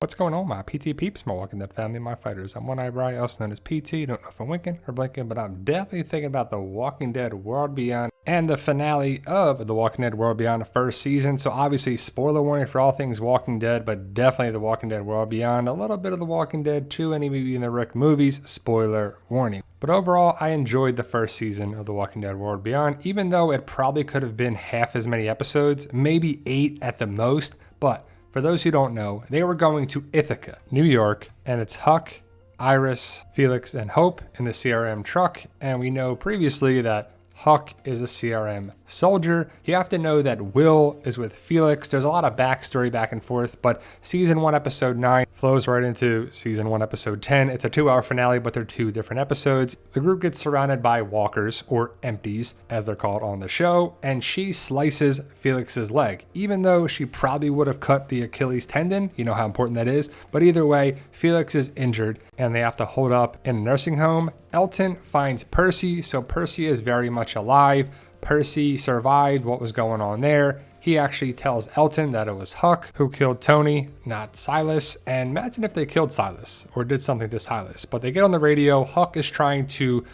What's going on, my PT peeps, my Walking Dead family, my fighters? I'm One Eyebrow, also known as PT. Don't know if I'm winking or blinking, but I'm definitely thinking about The Walking Dead World Beyond and the finale of The Walking Dead World Beyond, the first season. So obviously, spoiler warning for all things Walking Dead, but definitely The Walking Dead World Beyond, a little bit of The Walking Dead 2, any movie in the Rick movies, spoiler warning. But overall, I enjoyed the first season of The Walking Dead World Beyond, even though it probably could have been half as many episodes, maybe 8 at the most, but for those who don't know, they were going to Ithaca, New York, and it's Huck, Iris, Felix, and Hope in the CRM truck. And we know previously that Huck is a CRM soldier. You have to know that Will is with Felix. There's a lot of backstory back and forth, but season 1, episode 9 flows right into season 1, episode 10. It's a 2-hour finale, but they're 2 different episodes. The group gets surrounded by walkers, or empties, as they're called on the show, and she slices Felix's leg, even though she probably would have cut the Achilles tendon. You know how important that is. But either way, Felix is injured, and they have to hold up in a nursing home. Elton finds Percy, so Percy is very much alive. Percy survived what was going on there. He actually tells Elton that it was Huck who killed Tony, not Silas. And imagine if they killed Silas or did something to Silas. But they get on the radio. Huck is trying to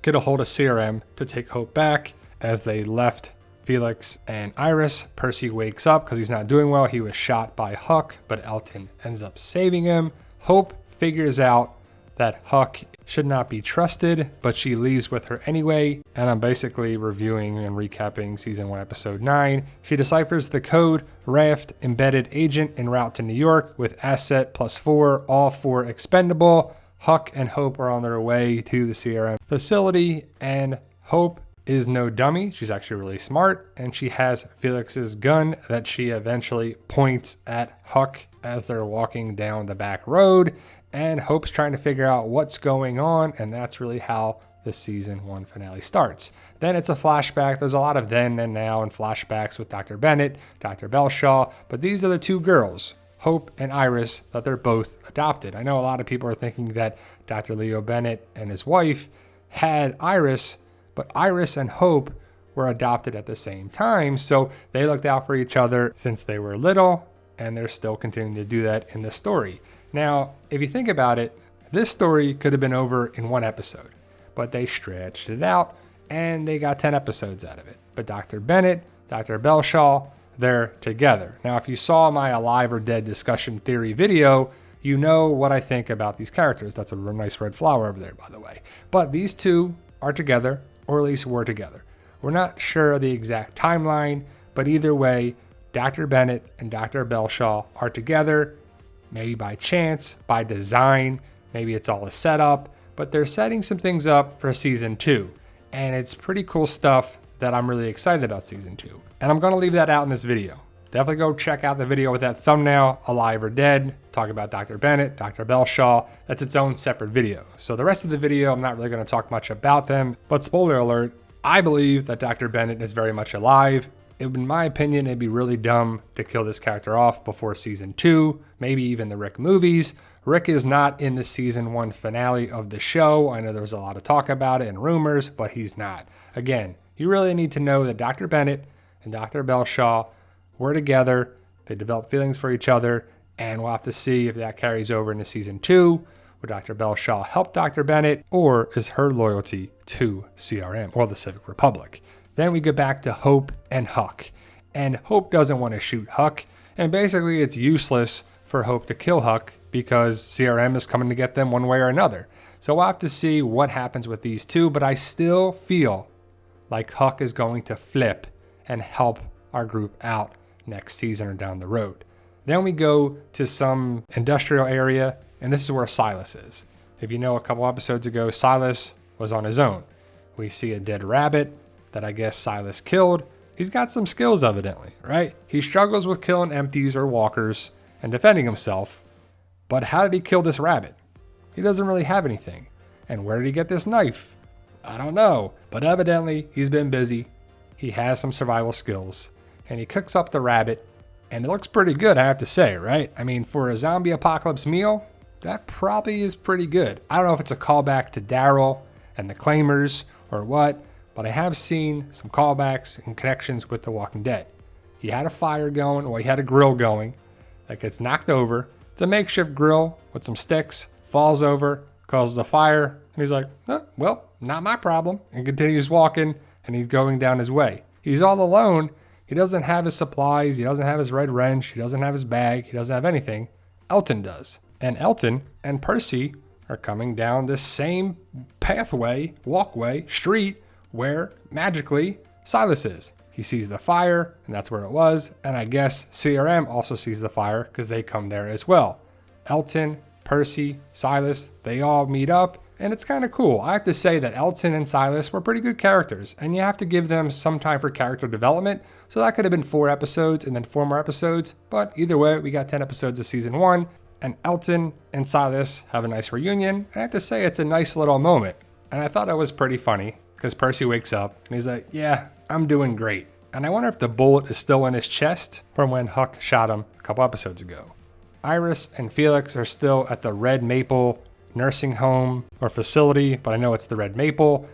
get a hold of CRM to take Hope back. As they left Felix and Iris, Percy wakes up because he's not doing well. He was shot by Huck, but Elton ends up saving him. Hope figures out that Huck should not be trusted, but she leaves with her anyway. And I'm basically reviewing and recapping season 1, episode 9. She deciphers the code Raft embedded agent en route to New York with asset +4, all 4 expendable. Huck and Hope are on their way to the CRM facility, and Hope is no dummy. She's actually really smart, and she has Felix's gun that she eventually points at Huck as they're walking down the back road. And Hope's trying to figure out what's going on, and that's really how the season 1 finale starts. Then it's a flashback. There's a lot of then and now and flashbacks with Dr. Bennett, Dr. Belshaw, but these are the 2 girls, Hope and Iris, that they're both adopted. I know a lot of people are thinking that Dr. Leo Bennett and his wife had Iris, but Iris and Hope were adopted at the same time, so they looked out for each other since they were little, and they're still continuing to do that in the story. Now, if you think about it, this story could have been over in 1 episode, but they stretched it out and they got 10 episodes out of it. But Dr. Bennett, Dr. Belshaw, they're together. Now, if you saw my Alive or Dead discussion theory video, you know what I think about these characters. That's a nice red flower over there, by the way. But these 2 are together, or at least were together. We're not sure of the exact timeline, but either way, Dr. Bennett and Dr. Belshaw are together. Maybe by chance, by design, maybe it's all a setup, but they're setting some things up for season 2. And it's pretty cool stuff that I'm really excited about season 2. And I'm going to leave that out in this video. Definitely go check out the video with that thumbnail, Alive or Dead, talk about Dr. Bennett, Dr. Belshaw. That's its own separate video. So the rest of the video, I'm not really going to talk much about them, but spoiler alert, I believe that Dr. Bennett is very much alive. In my opinion, it'd be really dumb to kill this character off before season 2, maybe even the Rick movies. Rick is not in the season 1 finale of the show. I know there was a lot of talk about it and rumors, but he's not. Again, you really need to know that Dr. Bennett and Dr. Belshaw were together. They developed feelings for each other, and we'll have to see if that carries over into season 2. Will Dr. Belshaw help Dr. Bennett, or is her loyalty to CRM or the Civic Republic? Then we get back to Hope and Huck. And Hope doesn't want to shoot Huck. And basically it's useless for Hope to kill Huck because CRM is coming to get them one way or another. So we'll have to see what happens with these 2. But I still feel like Huck is going to flip and help our group out next season or down the road. Then we go to some industrial area. And this is where Silas is. If you know, a couple episodes ago, Silas was on his own. We see a dead rabbit that I guess Silas killed. He's got some skills evidently, right? He struggles with killing empties or walkers and defending himself. But how did he kill this rabbit? He doesn't really have anything. And where did he get this knife? I don't know. But evidently he's been busy. He has some survival skills. And he cooks up the rabbit. And it looks pretty good, I have to say, right? I mean, for a zombie apocalypse meal, that probably is pretty good. I don't know if it's a callback to Daryl and the Claimers or what, but I have seen some callbacks and connections with The Walking Dead. He had a fire going, or he had a grill going that gets knocked over. It's It's a makeshift grill with some sticks, falls over, causes a fire, and he's like, oh, well, not my problem, and continues walking, and he's going down his way. He's all alone. He doesn't have his supplies. He doesn't have his red wrench. He doesn't have his bag. He doesn't have anything. Elton does. And Elton and Percy are coming down this same pathway, walkway, street where magically Silas is. He sees the fire, and that's where it was. And I guess CRM also sees the fire because they come there as well. Elton, Percy, Silas, they all meet up, and it's kind of cool. I have to say that Elton and Silas were pretty good characters, and you have to give them some time for character development. So that could have been 4 episodes and then 4 more episodes. But either way, we got 10 episodes of season 1, and Elton and Silas have a nice reunion. And I have to say it's a nice little moment. And I thought it was pretty funny because Percy wakes up and he's like, yeah, I'm doing great. And I wonder if the bullet is still in his chest from when Huck shot him a couple episodes ago. Iris and Felix are still at the Red Maple nursing home or facility, but I know it's the Red Maple.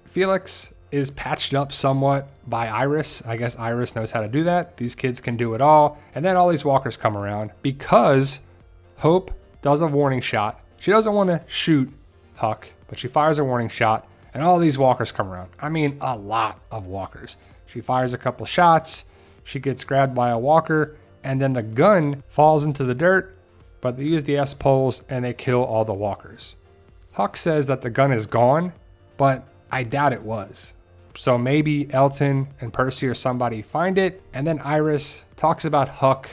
Felix is patched up somewhat by Iris. I guess Iris knows how to do that. These kids can do it all. And then all these walkers come around because Hope does a warning shot. She doesn't want to shoot Huck, but she fires a warning shot, and all these walkers come around. I mean, a lot of walkers. She fires a couple shots. She gets grabbed by a walker, and then the gun falls into the dirt, but they use the S-poles and they kill all the walkers. Huck says that the gun is gone, but I doubt it was. So maybe Elton and Percy or somebody find it, and then Iris talks about Huck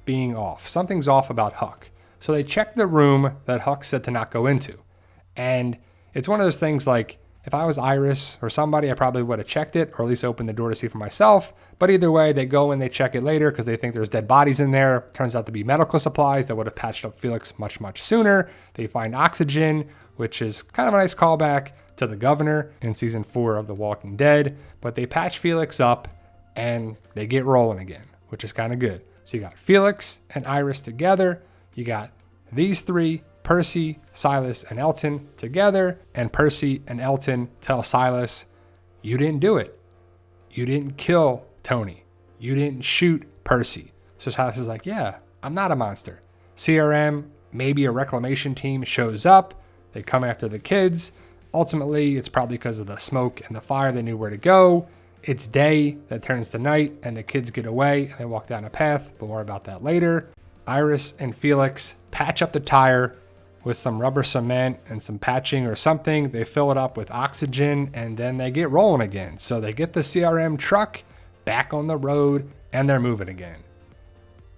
being off. Something's off about Huck. So they check the room that Huck said to not go into. And it's one of those things like, if I was Iris or somebody, I probably would have checked it or at least opened the door to see for myself. But either way, they go and they check it later because they think there's dead bodies in there. Turns out to be medical supplies that would have patched up Felix much, much sooner. They find oxygen, which is kind of a nice callback to the governor in season 4 of The Walking Dead. But they patch Felix up and they get rolling again, which is kind of good. So you got Felix and Iris together. You got these 3, Percy, Silas, and Elton together, and Percy and Elton tell Silas, you didn't do it. You didn't kill Tony. You didn't shoot Percy. So Silas is like, yeah, I'm not a monster. CRM, maybe a reclamation team shows up. They come after the kids. Ultimately, it's probably because of the smoke and the fire. They knew where to go. It's day that turns to night, and the kids get away, and they walk down a path, but more about that later. Iris and Felix patch up the tire with some rubber cement and some patching or something. They fill it up with oxygen, and then they get rolling again. So they get the CRM truck back on the road, and they're moving again.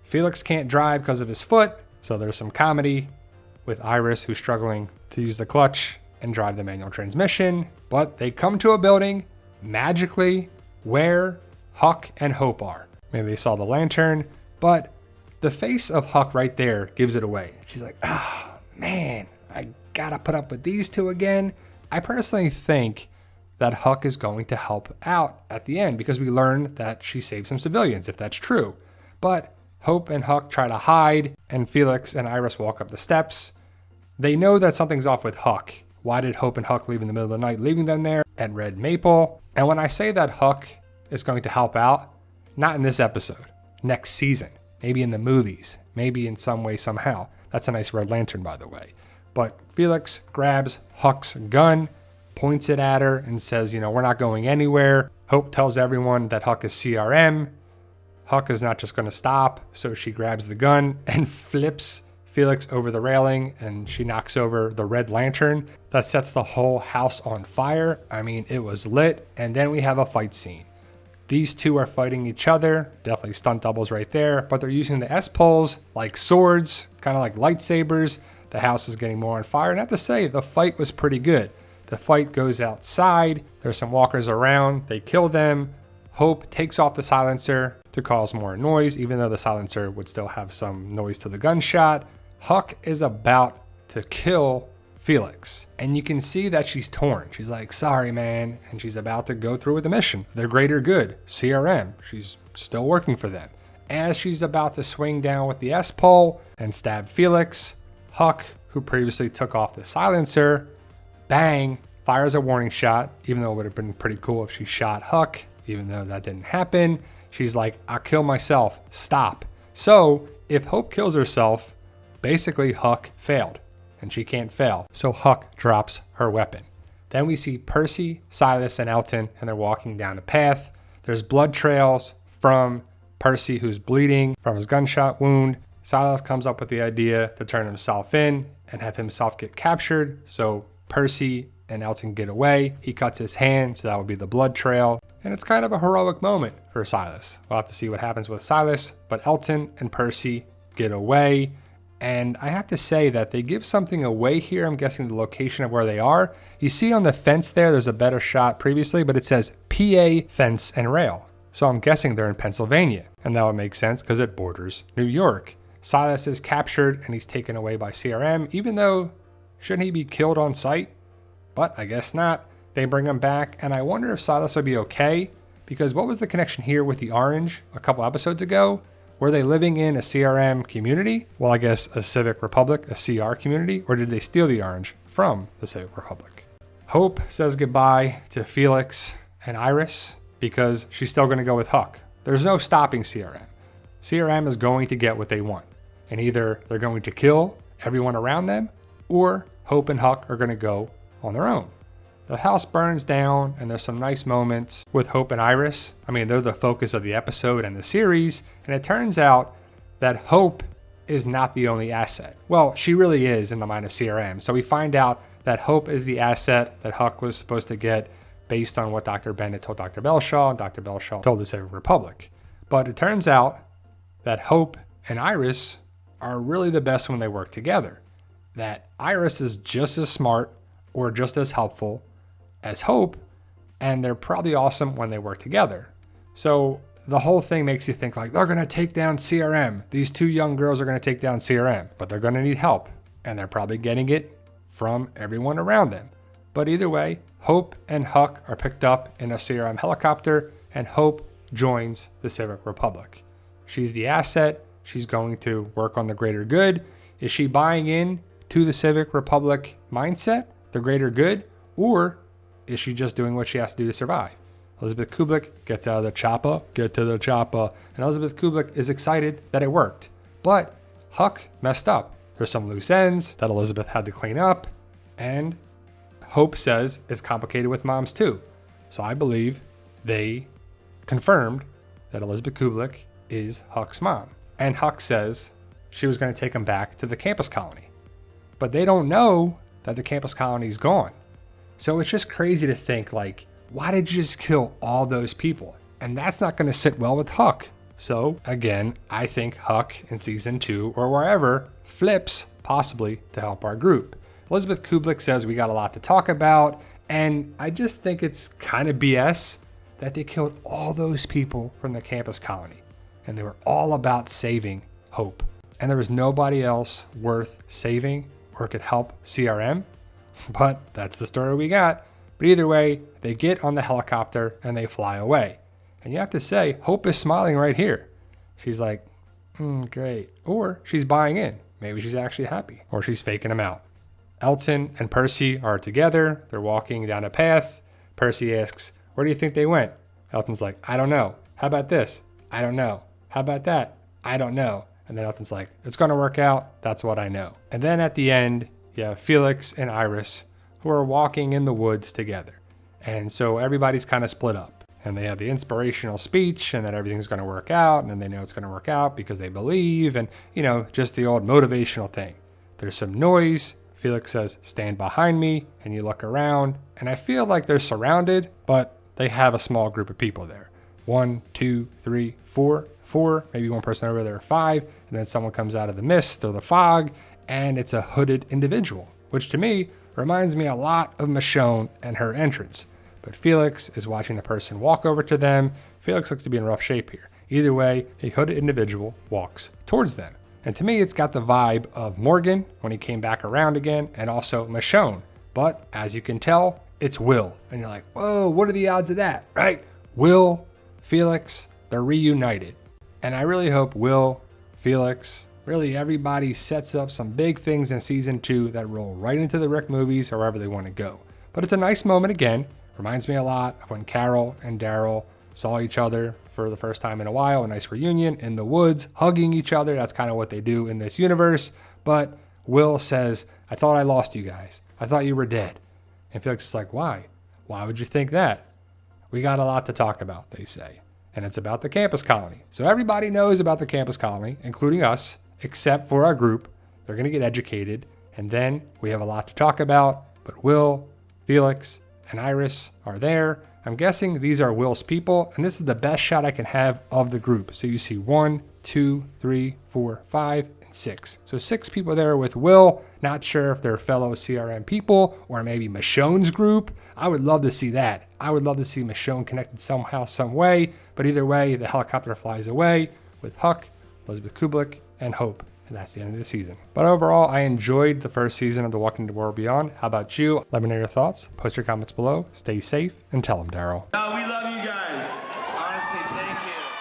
Felix can't drive because of his foot, so there's some comedy with Iris, who's struggling to use the clutch and drive the manual transmission. But they come to a building magically where Huck and Hope are. Maybe they saw the lantern, but the face of Huck right there gives it away. She's like, oh man, I gotta put up with these 2 again. I personally think that Huck is going to help out at the end because we learn that she saved some civilians, if that's true. But Hope and Huck try to hide, and Felix and Iris walk up the steps. They know that something's off with Huck. Why did Hope and Huck leave in the middle of the night, leaving them there at Red Maple? And when I say that Huck is going to help out, not in this episode, next season. Maybe in the movies, maybe in some way, somehow. That's a nice red lantern, by the way. But Felix grabs Huck's gun, points it at her, and says, we're not going anywhere. Hope tells everyone that Huck is CRM. Huck is not just going to stop, so she grabs the gun and flips Felix over the railing, and she knocks over the red lantern. That sets the whole house on fire. I mean, it was lit. And then we have a fight scene. These 2 are fighting each other, definitely stunt doubles right there, but they're using the S-poles like swords, kind of like lightsabers. The house is getting more on fire, and I have to say, the fight was pretty good. The fight goes outside, there's some walkers around, they kill them. Hope takes off the silencer to cause more noise, even though the silencer would still have some noise to the gunshot. Huck is about to kill Felix, and you can see that she's torn. She's like, sorry, man. And she's about to go through with the mission. The greater good, CRM. She's still working for them. As she's about to swing down with the S-pole and stab Felix, Huck, who previously took off the silencer, bang, fires a warning shot, even though it would have been pretty cool if she shot Huck, even though that didn't happen. She's like, I'll kill myself. Stop. So if Hope kills herself, Basically, Huck failed, and she can't fail. So Huck drops her weapon. Then we see Percy, Silas, and Elton, and they're walking down a path. There's blood trails from Percy, who's bleeding from his gunshot wound. Silas comes up with the idea to turn himself in and have himself get captured. So Percy and Elton get away. He cuts his hand, so that would be the blood trail. And it's kind of a heroic moment for Silas. We'll have to see what happens with Silas, but Elton and Percy get away. And I have to say that they give something away here. I'm guessing the location of where they are. You see on the fence there's a better shot previously, but it says PA Fence and Rail. So I'm guessing they're in Pennsylvania. And that would make sense because it borders New York. Silas is captured and he's taken away by CRM, even though shouldn't he be killed on sight? But I guess not. They bring him back, and I wonder if Silas would be okay, because what was the connection here with the Orange a couple episodes ago? Were they living in a CRM community? Well, I guess a Civic Republic, a CR community, or did they steal the Orange from the Civic Republic? Hope says goodbye to Felix and Iris because she's still going to go with Huck. There's no stopping CRM. CRM is going to get what they want, and either they're going to kill everyone around them, or Hope and Huck are going to go on their own. The house burns down, and there's some nice moments with Hope and Iris. I mean, they're the focus of the episode and the series, and it turns out that Hope is not the only asset. Well, she really is in the mind of CRM. So we find out that Hope is the asset that Huck was supposed to get based on what Dr. Bennett told Dr. Belshaw, and Dr. Belshaw told the Civic Republic. But it turns out that Hope and Iris are really the best when they work together. That Iris is just as smart or just as helpful as Hope, and they're probably awesome when they work together. So the whole thing makes you think like, they're going to take down CRM. These two young girls are going to take down CRM, but they're going to need help, and they're probably getting it from everyone around them. But either way, Hope and Huck are picked up in a CRM helicopter, and Hope joins the Civic Republic. She's the asset. She's going to work on the greater good. Is she buying in to the Civic Republic mindset, the greater good, or is she just doing what she has to do to survive? Elizabeth Kublik gets out of the chopper, get to the chopper, and Elizabeth Kublik is excited that it worked. But Huck messed up. There's some loose ends that Elizabeth had to clean up, and Hope says it's complicated with moms too. So I believe they confirmed that Elizabeth Kublik is Huck's mom. And Huck says she was going to take him back to the campus colony. But they don't know that the campus colony is gone. So it's just crazy to think, like, why did you just kill all those people? And that's not going to sit well with Huck. So again, I think Huck in season 2 or wherever flips possibly to help our group. Elizabeth Kublik says we got a lot to talk about, and I just think it's kind of BS that they killed all those people from the campus colony, and they were all about saving Hope. And there was nobody else worth saving or could help CRM. But that's the story we got. But either way, they get on the helicopter and they fly away. And you have to say, Hope is smiling right here. She's like, great. Or she's buying in. Maybe she's actually happy. Or she's faking them out. Elton and Percy are together. They're walking down a path. Percy asks, where do you think they went? Elton's like, I don't know. How about this? I don't know. How about that? I don't know. And then Elton's like, it's going to work out. That's what I know. And then at the end, you have Felix and Iris who are walking in the woods together. And so everybody's kind of split up. And they have the inspirational speech and that everything's going to work out. And then they know it's going to work out because they believe. And, just the old motivational thing. There's some noise. Felix says, stand behind me. And you look around. And I feel like they're surrounded, but they have a small group of people there. 1, 2, 3, 4, maybe one person over there, 5. And then someone comes out of the mist or the fog. And it's a hooded individual, which to me reminds me a lot of Michonne and her entrance. But Felix is watching the person walk over to them. Felix looks to be in rough shape here. Either way, a hooded individual walks towards them. And to me, it's got the vibe of Morgan when he came back around again, and also Michonne. But as you can tell, it's Will. And you're like, whoa, what are the odds of that, right? Will, Felix, they're reunited. And I really hope Will, Felix, really everybody sets up some big things in season 2 that roll right into the Rick movies or wherever they want to go. But it's a nice moment again. Reminds me a lot of when Carol and Daryl saw each other for the first time in a while, a nice reunion in the woods, hugging each other. That's kind of what they do in this universe. But Will says, I thought I lost you guys. I thought you were dead. And Felix is like, why? Why would you think that? We got a lot to talk about, they say. And it's about the campus colony. So everybody knows about the campus colony, including us, except for our group. They're going to get educated. And then we have a lot to talk about. But Will, Felix, and Iris are there. I'm guessing these are Will's people. And this is the best shot I can have of the group. So you see 1, 2, 3, 4, 5, and 6. So 6 people there with Will. Not sure if they're fellow CRM people or maybe Michonne's group. I would love to see that. I would love to see Michonne connected somehow, some way. But either way, the helicopter flies away with Huck, Elizabeth Kublik, and Hope. And that's the end of the season. But overall, I enjoyed the first season of The Walking Dead World Beyond. How about you? Let me know your thoughts. Post your comments below. Stay safe and tell them, Daryl. We love you guys. Honestly, thank you.